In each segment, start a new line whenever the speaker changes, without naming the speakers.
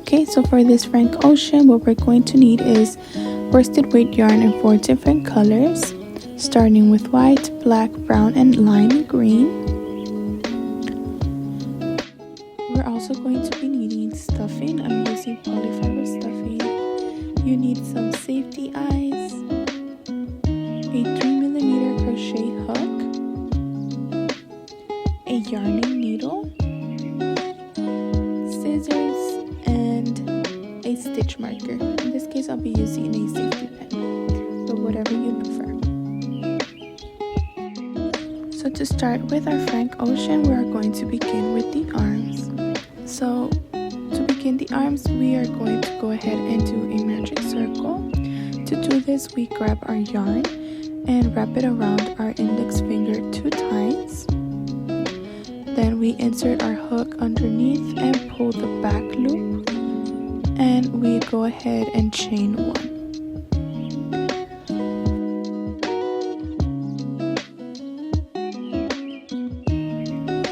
Okay, so for this Frank Ocean, what we're going to need is worsted weight yarn in 4 different colors, starting with white, black, brown, and lime green. We're also going to be needing stuffing. I'm using polyfiber stuffing. You need some safety eyes, a 3mm crochet hook, a yarning needle, scissors, and a stitch marker. In this case, I'll be using a safety pin, but whatever you prefer. So to start with our Frank Ocean, we are going to begin with the arms. So to begin the arms, we are going to go ahead and do a magic circle. To do this, we grab our yarn and wrap it around our index finger 2 times. Then we insert our hook underneath and pull the back loop, and we go ahead and chain 1.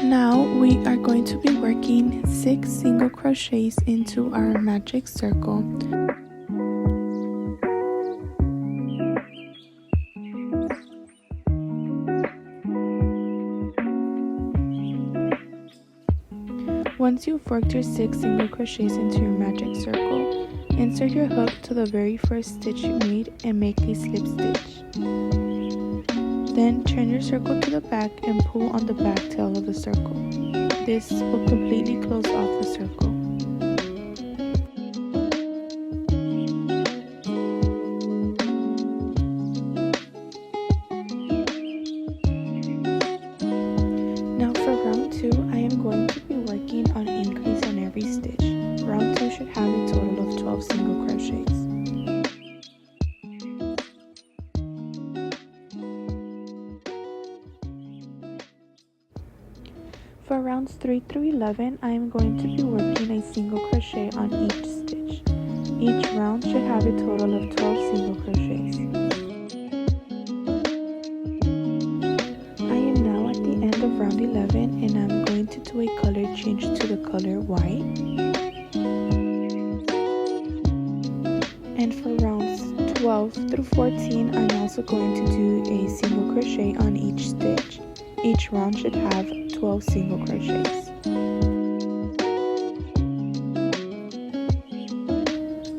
Now we are going to be working 6 single crochets into our magic circle. Once you've worked your 6 single crochets into your magic circle, insert your hook to the very first stitch you made and make a slip stitch. Then turn your circle to the back and pull on the back tail of the circle. This will completely close off the circle. Now for round 2, I am going to be working on an increase on every stitch. Round 2 should have a total of 12 single crochets. For rounds 3 through 11, I am going to be working a single crochet on each stitch. Each round should have a total of 12 single crochets. I am now at the end of round 11 and I'm going to do a color change to the color white. And for rounds 12 through 14, I'm also going to do a single crochet on each stitch. Each round should have 12 single crochets.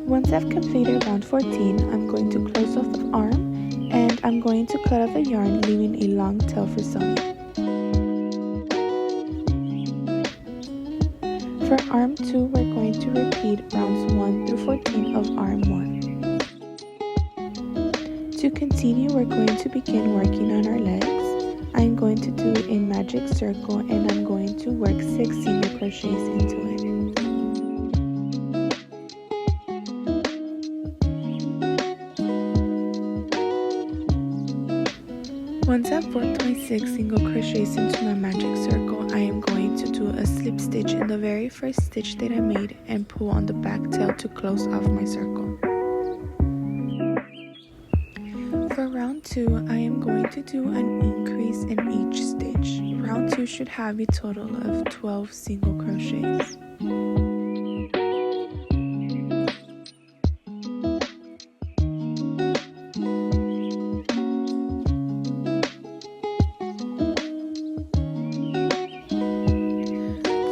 Once I've completed round 14, I'm going to close off the arm and I'm going to cut off the yarn, leaving a long tail for sewing. For arm 2, we're going to repeat rounds 1 through 14 of arm 1. To continue, we're going to begin working on our legs. I'm going to do a magic circle and I'm going to work 6 single crochets into it. Once I've worked my 6 single crochets into my magic circle, I am going to do a slip stitch in the very first stitch that I made and pull on the back tail to close off my circle. For round 2, I am going to do an increase in each stitch. Round 2 should have a total of 12 single crochets.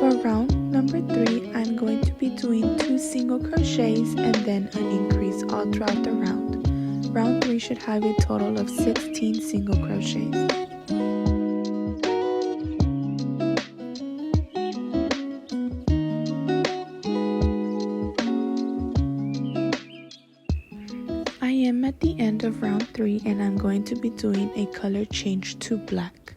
For round number 3, I'm going to be doing 2 single crochets and then an increase all throughout the round. Round 3 should have a total of 16 single crochets. I am at the end of round 3 and I'm going to be doing a color change to black.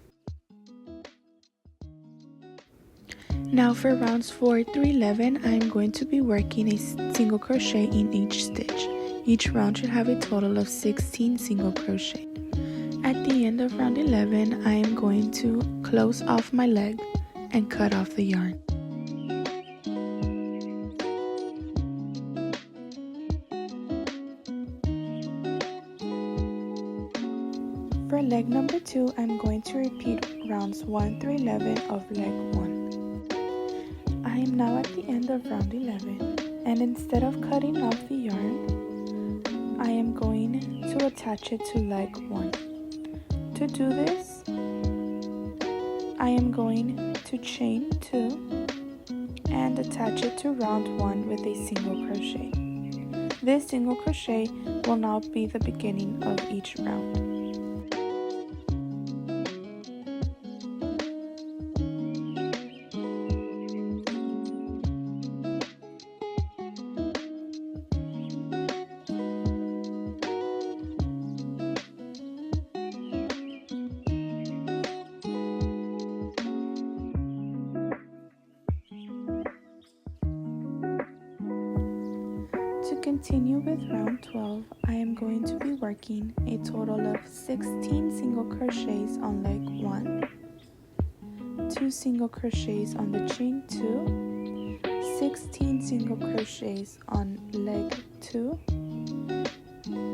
Now for rounds 4 through 11, I am going to be working a single crochet in each stitch. Each round should have a total of 16 single crochet. At the end of round 11, I am going to close off my leg and cut off the yarn. For leg number 2, I'm going to repeat rounds 1 through 11 of leg 1. I am now at the end of round 11 And instead of cutting off the yarn, I am going to attach it to leg 1. To do this, I am going to chain 2 and attach it to round 1 with a single crochet. This single crochet will now be the beginning of each round. To continue with round 12, I am going to be working a total of 16 single crochets on leg 1, 2 single crochets on the chain 2, 16 single crochets on leg 2,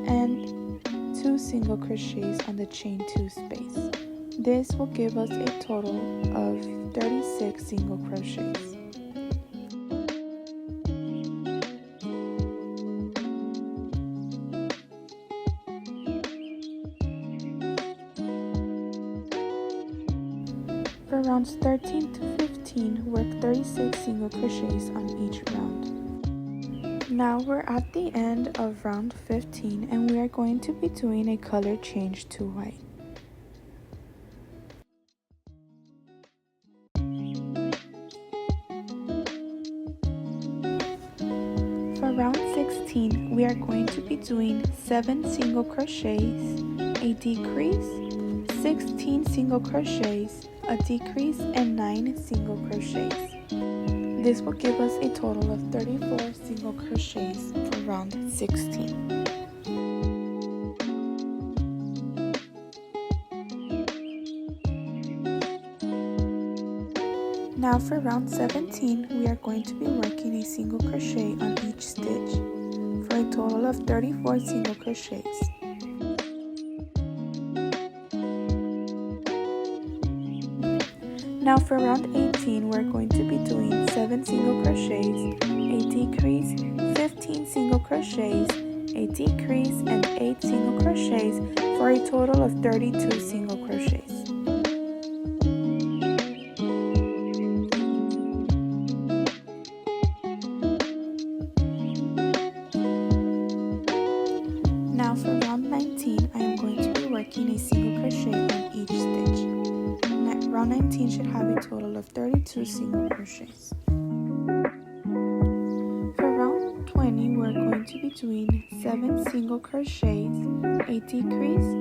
and 2 single crochets on the chain 2 space. This will give us a total of 36 single crochets. For rounds 13 to 15, work 36 single crochets on each round. Now we're at the end of round 15 and we are going to be doing a color change to white. For round 16, we are going to be doing 7 single crochets, a decrease, 16 single crochets, a decrease, and 9 single crochets. This will give us a total of 34 single crochets for round 16. Now for round 17, we are going to be working a single crochet on each stitch for a total of 34 single crochets. Now for round 18, we're going to be doing 7 single crochets, a decrease, 15 single crochets, a decrease, and 8 single crochets for a total of 32 single crochets. Now for round 19, I am going to be working a single crochet on each stitch. Round 19 should have a total of 32 single crochets. For round 20, we're going to be doing 7 single crochets, a decrease,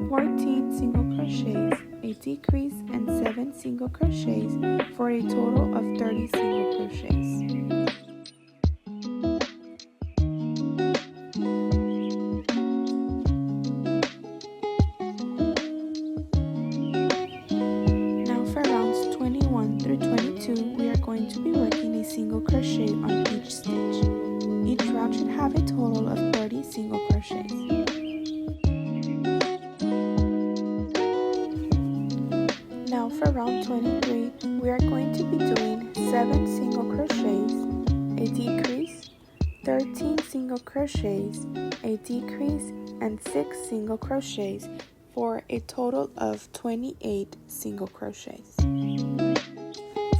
14 single crochets, a decrease, and 7 single crochets for a total of 30 single crochets. We are going to be working a single crochet on each stitch. Each round should have a total of 30 single crochets. Now for round 23, we are going to be doing 7 single crochets, a decrease, 13 single crochets, a decrease, and 6 single crochets for a total of 28 single crochets.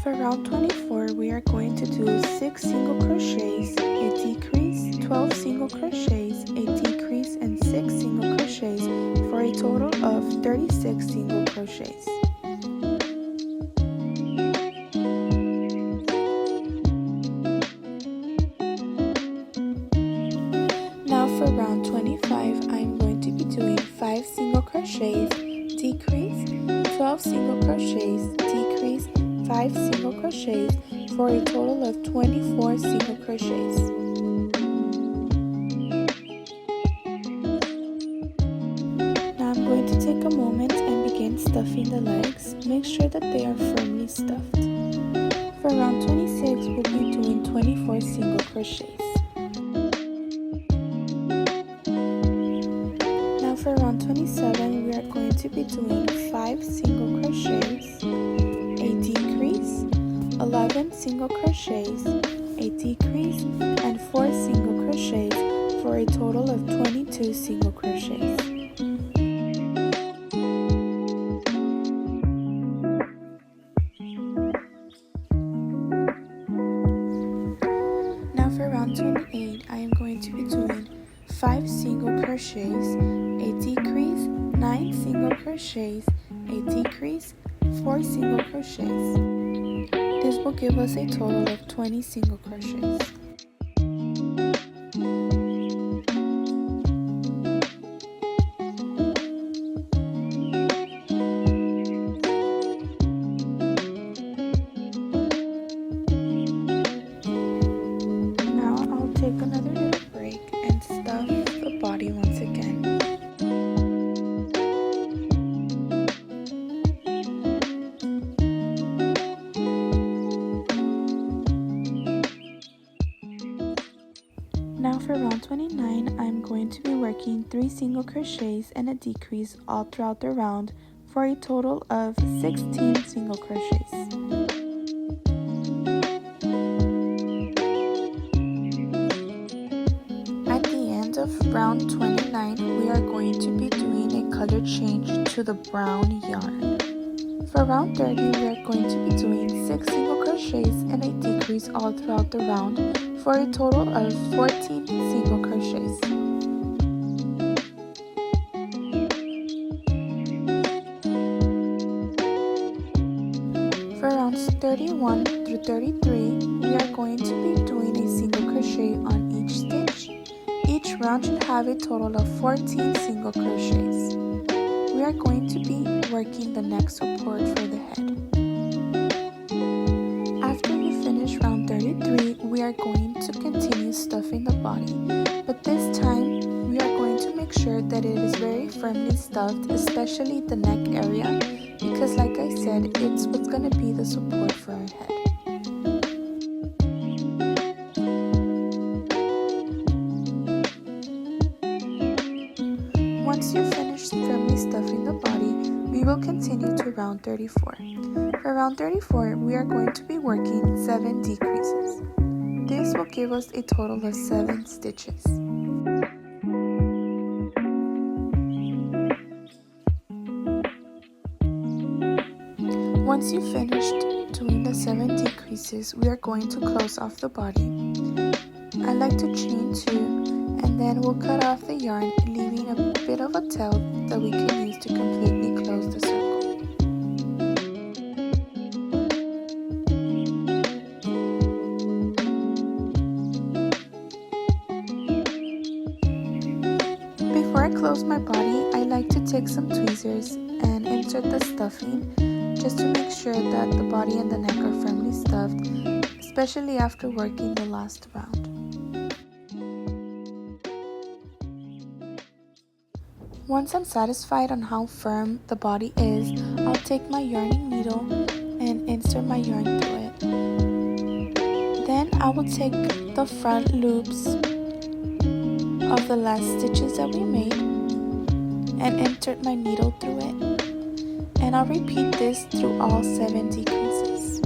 For round 24, we are going to do 6 single crochets, a decrease, 12 single crochets, a decrease, and 6 single crochets for a total of 36 single crochets. Now for round 25, I'm going to be doing 5 single crochets, decrease, 12 single crochets, decrease, 5 single crochets for a total of 24 single crochets. Now I'm going to take a moment and begin stuffing the legs. Make sure that they are firmly stuffed. For round 26, we'll be doing 24 single crochets. Now for round 27, we are going to be doing 5 single crochets, a decrease, 11 single crochets, a decrease, and 4 single crochets for a total of 22 single crochets. Now for round 28, I am going to be doing 5 single crochets, a decrease, 9 single crochets, a decrease, 4 single crochets. This will give us a total of 20 single crochets. Now I'll take another little break and stuff the body once again. Now for round 29, I'm going to be working 3 single crochets and a decrease all throughout the round for a total of 16 single crochets. At the end of round 29, we are going to be doing a color change to the brown yarn. For round 30, we are going to be doing 6 single crochets and a decrease all throughout the round for a total of 14 single crochets. For rounds 31 through 33, we are going to be doing a single crochet on each stitch. Each round should have a total of 14 single crochets. We are going to be working the neck support for the head. After we finish round 33, we are going to continue stuffing the body, but this time we are going to make sure that it is very firmly stuffed, especially the neck area, because like I said, it's what's going to be the support for our head. Once you've finished firmly stuffing the body, we will continue to round 34. For round 34, we are going to be working 7 decreases. This will give us a total of 7 stitches. Once you've finished doing the 7 decreases, we are going to close off the body. I like to chain 2, and then we'll cut off the yarn, leaving a bit of a tail that we can use to completely close the circle. Before I close my body, I like to take some tweezers and insert the stuffing just to make sure that the body and the neck are firmly stuffed, especially after working the last round. Once I'm satisfied on how firm the body is, I'll take my yarning needle and insert my yarn through it. Then I will take the front loops of the last stitches that we made and insert my needle through it. And I'll repeat this through all 7 decreases.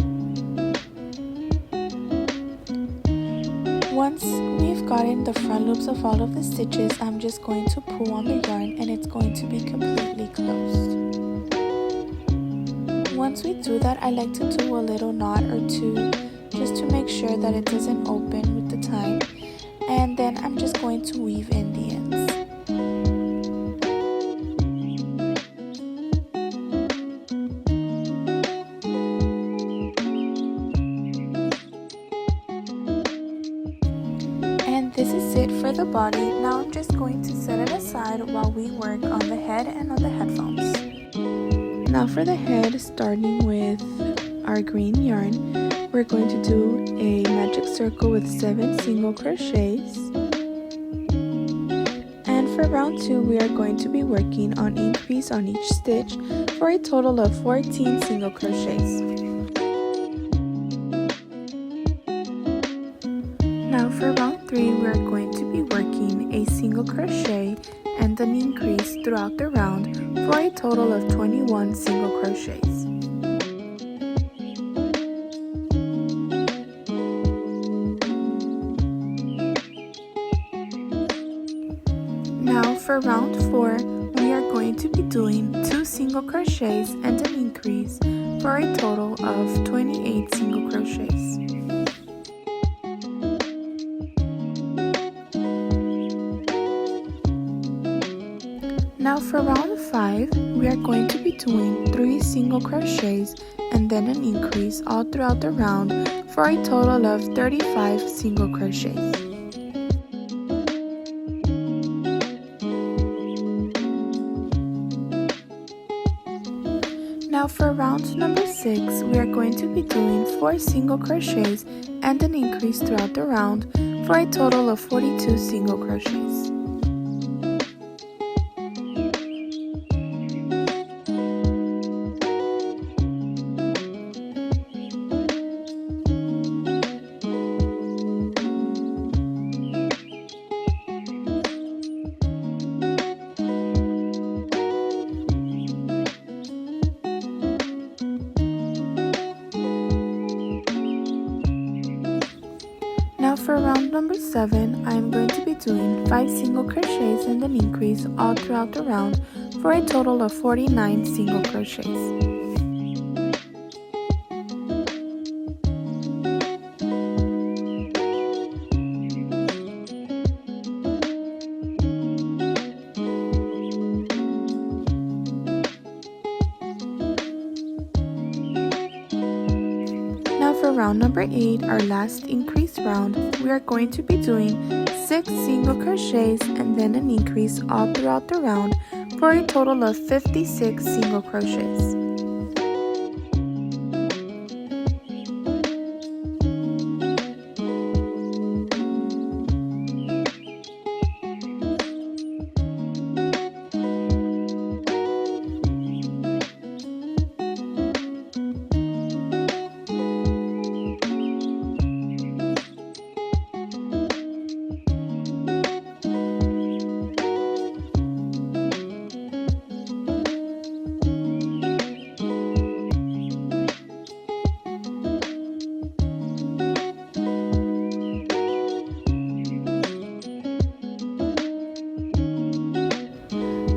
Once we've gotten the front loops of all of the stitches, I'm just going to pull on the yarn and it's going to be completely closed. Once we do that, I like to do a little knot or 2 just to make sure that it doesn't open with the time. And then I'm just going to weave in the ends. This is it for the body. Now I'm just going to set it aside while we work on the head and on the headphones. Now for the head, starting with our green yarn, we're going to do a magic circle with 7 single crochets. And for round 2, we are going to be working on increase on each stitch for a total of 14 single crochets. Now for round 3, we are going to be working a single crochet and an increase throughout the round for a total of 21 single crochets. for round 4, we are going to be doing 2 single crochets and an increase for a total of 28 single crochets. Now for round 5, we are going to be doing 3 single crochets and then an increase all throughout the round for a total of 35 single crochets. Now for round number 6, we are going to be doing 4 single crochets and an increase throughout the round for a total of 42 single crochets. Now for round number 7, I am going to be doing 5 single crochets and an increase all throughout the round for a total of 49 single crochets. Now for round number 8, our last increase round, we are going to be doing 6 single crochets and then an increase all throughout the round for a total of 56 single crochets.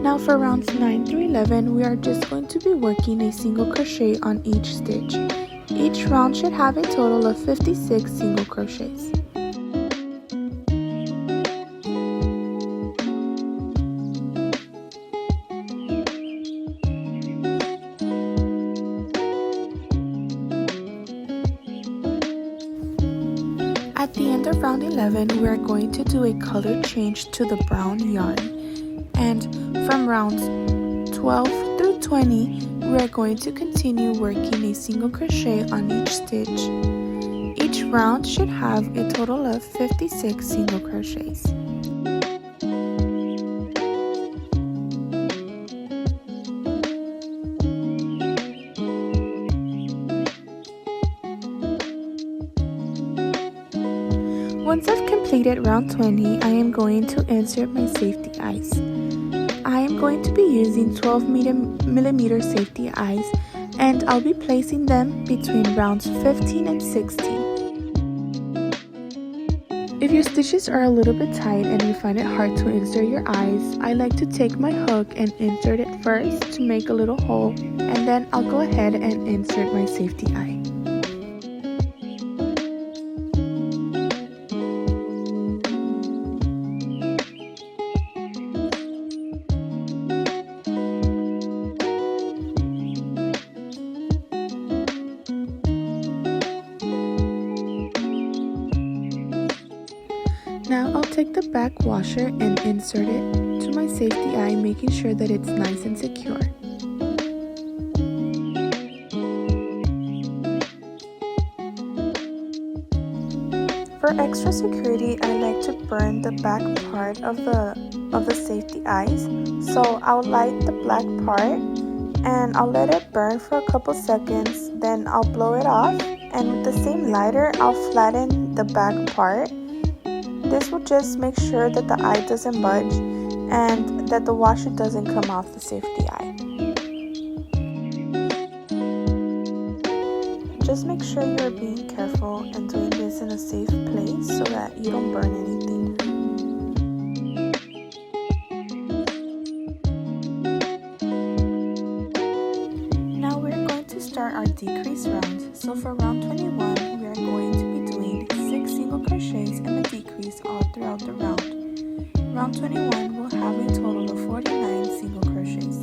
Now for rounds 9 through 11, we are just going to be working a single crochet on each stitch. Each round should have a total of 56 single crochets. At the end of round 11, we are going to do a color change to the brown yarn. And from rounds 12 through 20, we are going to continue working a single crochet on each stitch. Each round should have a total of 56 single crochets. Once I've completed round 20, I am going to insert my safety eyes. I am going to be using 12 millimeter safety eyes, and I'll be placing them between rounds 15 and 16. If your stitches are a little bit tight and you find it hard to insert your eyes, I like to take my hook and insert it first to make a little hole, and then I'll go ahead and insert my safety eye. Now I'll take the back washer and insert it to my safety eye, making sure that it's nice and secure. For extra security, I like to burn the back part of the safety eyes. So I'll light the black part and I'll let it burn for a couple seconds, then I'll blow it off, and with the same lighter I'll flatten the back part. This will just make sure that the eye doesn't budge and that the washer doesn't come off the safety eye. Just make sure you're being careful and doing this in a safe place so that you don't burn anything. decrease round. So for round 21, we are going to be doing 6 single crochets and a decrease all throughout the round. Round 21 will have a total of 49 single crochets.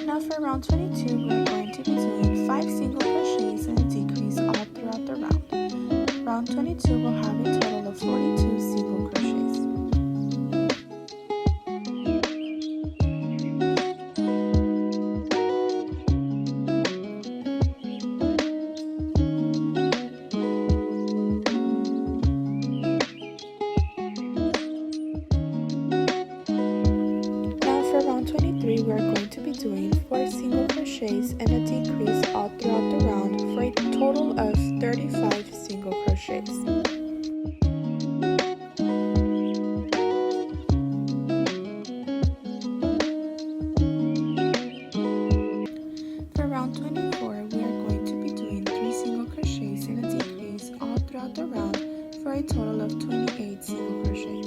Now for round 22, we're going to be doing 5 single crochets and a decrease all throughout the round. Round 22 will have a total of 42 single crochets. Now for round 23, we are going to be doing 4 single crochets and a decrease all throughout the round for a total of 35 single crochets. For round 24, we are going to be doing 3 single crochets and a decrease all throughout the round for a total of 28 single crochets.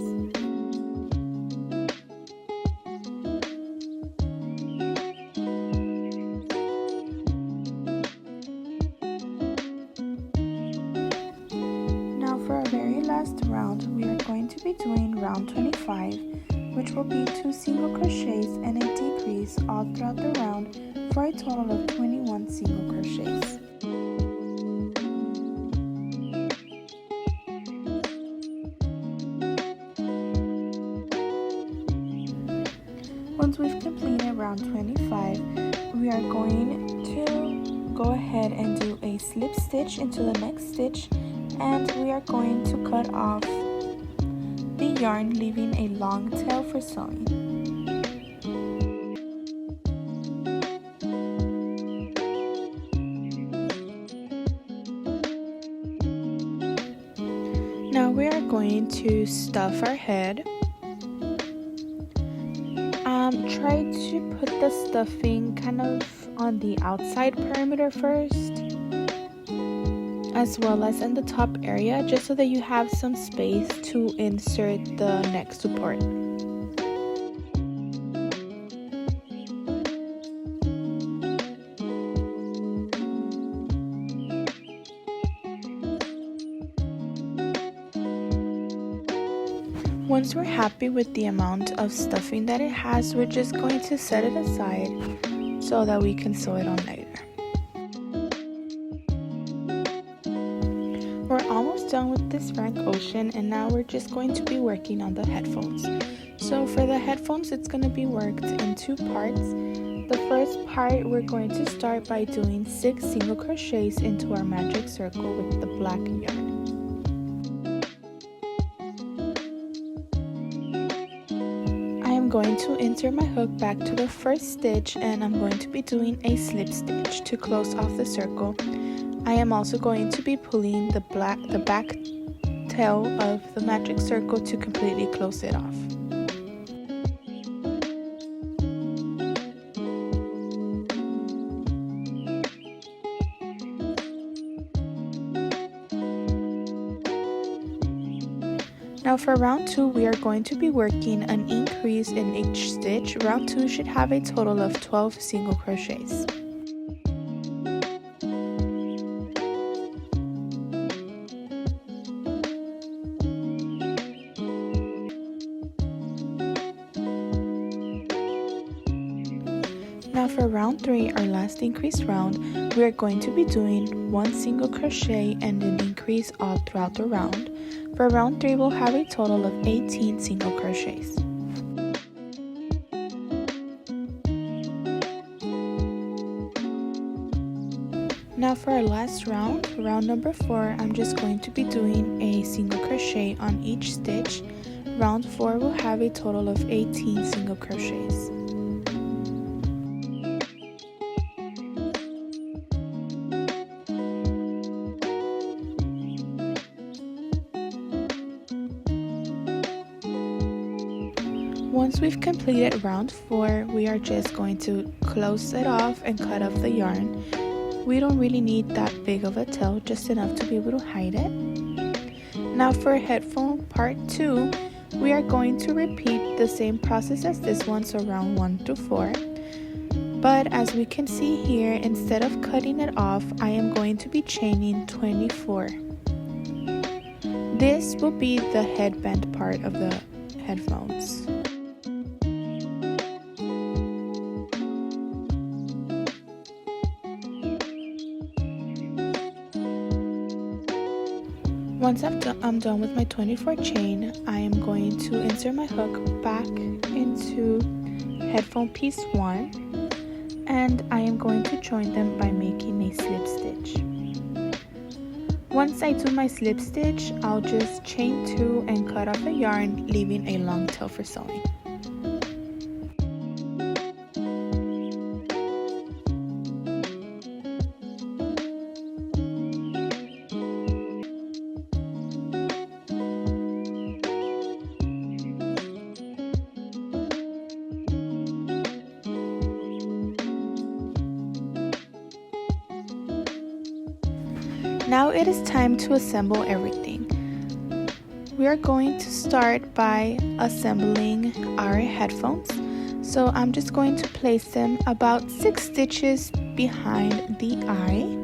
For our very last round, we are going to be doing round 25, which will be 2 single crochets and a decrease all throughout the round for a total of 21 single crochets. Once we've completed round 25, we are going to go ahead and do a slip stitch into the next stitch, and we are going to cut off the yarn, leaving a long tail for sewing. Now we are going to stuff our head. Try to put the stuffing kind of on the outside perimeter first, as well as in the top area, just so that you have some space to insert the neck support. Once we're happy with the amount of stuffing that it has, we're just going to set it aside so that we can sew it on later. We're almost done with this Frank Ocean, and now we're just going to be working on the headphones. So for the headphones, it's going to be worked in 2 parts. The first part, we're going to start by doing 6 single crochets into our magic circle with the black yarn. I am going to insert my hook back to the first stitch, and I'm going to be doing a slip stitch to close off the circle. I am also going to be pulling the back tail of the magic circle to completely close it off. Now for round 2, we are going to be working an increase in each stitch. Round 2 should have a total of 12 single crochets. Now for round 3, our last increase round, we are going to be doing 1 single crochet and an increase all throughout the round. For round 3, we'll have a total of 18 single crochets. Now for our last round, round number 4, I'm just going to be doing a single crochet on each stitch. Round 4 will have a total of 18 single crochets. Once we've completed round 4, we are just going to close it off and cut off the yarn. we don't really need that big of a tail, just enough to be able to hide it. Now for headphone part 2, we are going to repeat the same process as this one, so round 1 to 4. But as we can see here, instead of cutting it off, I am going to be chaining 24. This will be the headband part of the headphones. Once I'm done with my 24 chain, I am going to insert my hook back into headphone piece 1, and I am going to join them by making a slip stitch. Once I do my slip stitch, I'll just chain 2 and cut off a yarn, leaving a long tail for sewing. Now it is time to assemble everything. We are going to start by assembling our headphones. So I'm just going to place them about 6 stitches behind the eye.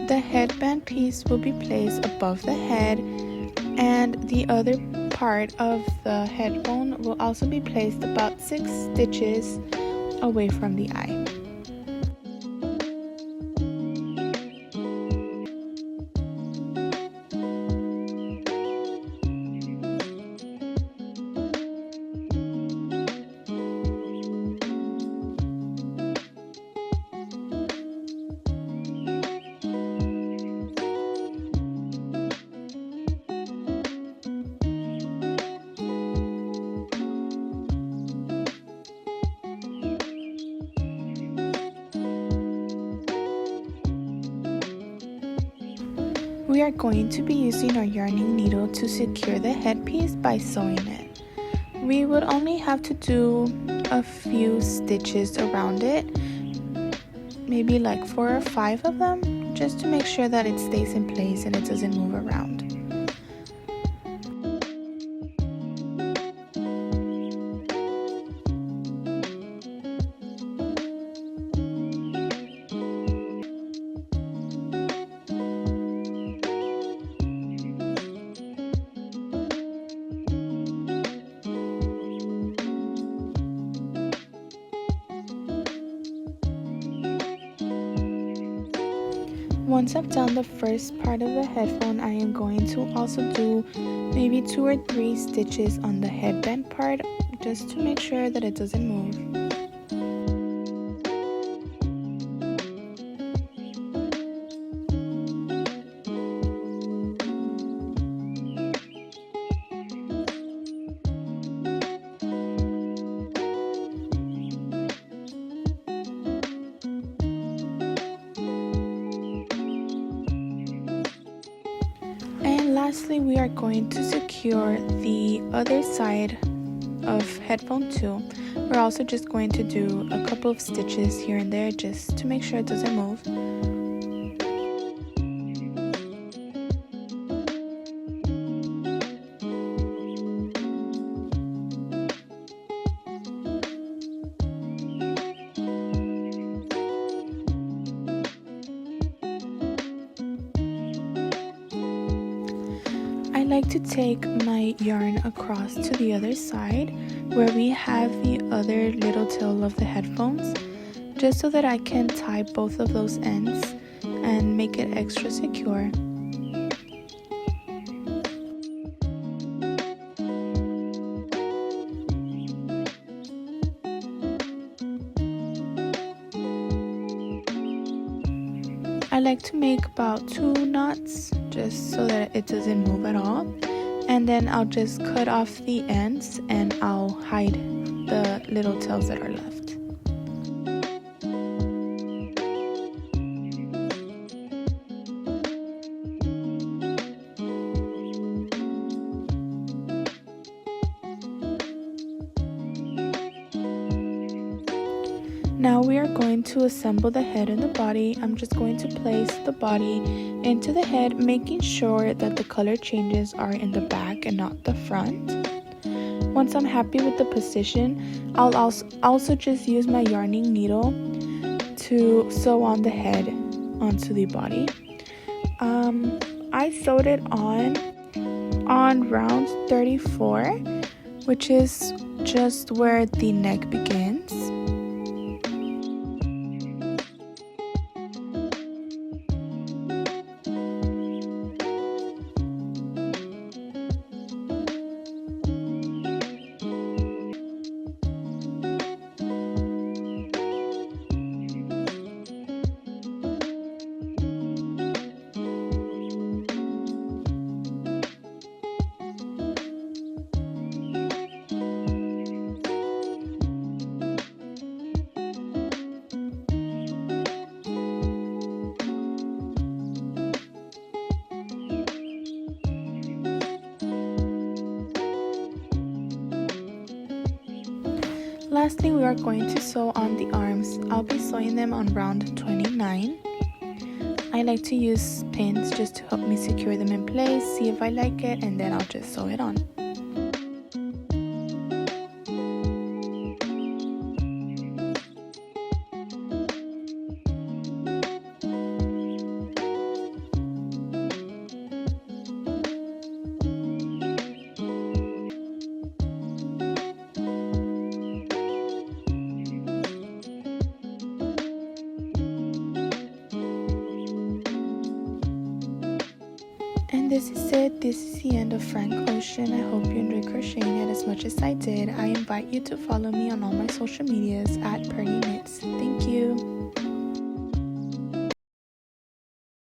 The headband piece will be placed above the head, and the other part of the headphone will also be placed about 6 stitches away from the eye. We are going to be using our yarning needle to secure the headpiece by sewing it. We would only have to do a few stitches around it, maybe like 4 or 5 of them, just to make sure that it stays in place and it doesn't move around. Once I've done the first part of the headphone, I am going to also do maybe 2 or 3 stitches on the headband part, just to make sure that it doesn't move. Lastly, we are going to secure the other side of headphone 2. We're also just going to do a couple of stitches here and there just to make sure it doesn't move. I like to take my yarn across to the other side where we have the other little tail of the headphones, just so that I can tie both of those ends and make it extra secure. I like to make about 2 knots just so that it doesn't move at all, and then I'll just cut off the ends and I'll hide the little tails that are left. Now we are going to assemble the head and the body. I'm just going to place the body into the head, making sure that the color changes are in the back and not the front. Once I'm happy with the position, I'll also just use my yarning needle to sew on the head onto the body. I sewed it on round 34, which is just where the neck begins. Lastly, we are going to sew on the arms. I'll be sewing them on round 29. I like to use pins just to help me secure them in place, see if I like it, and then I'll just sew it on. And this is it. This is the end of Frank Ocean. I hope you enjoyed crocheting it as much as I did. I invite you to follow me on all my social medias at Perny Knits. Thank you.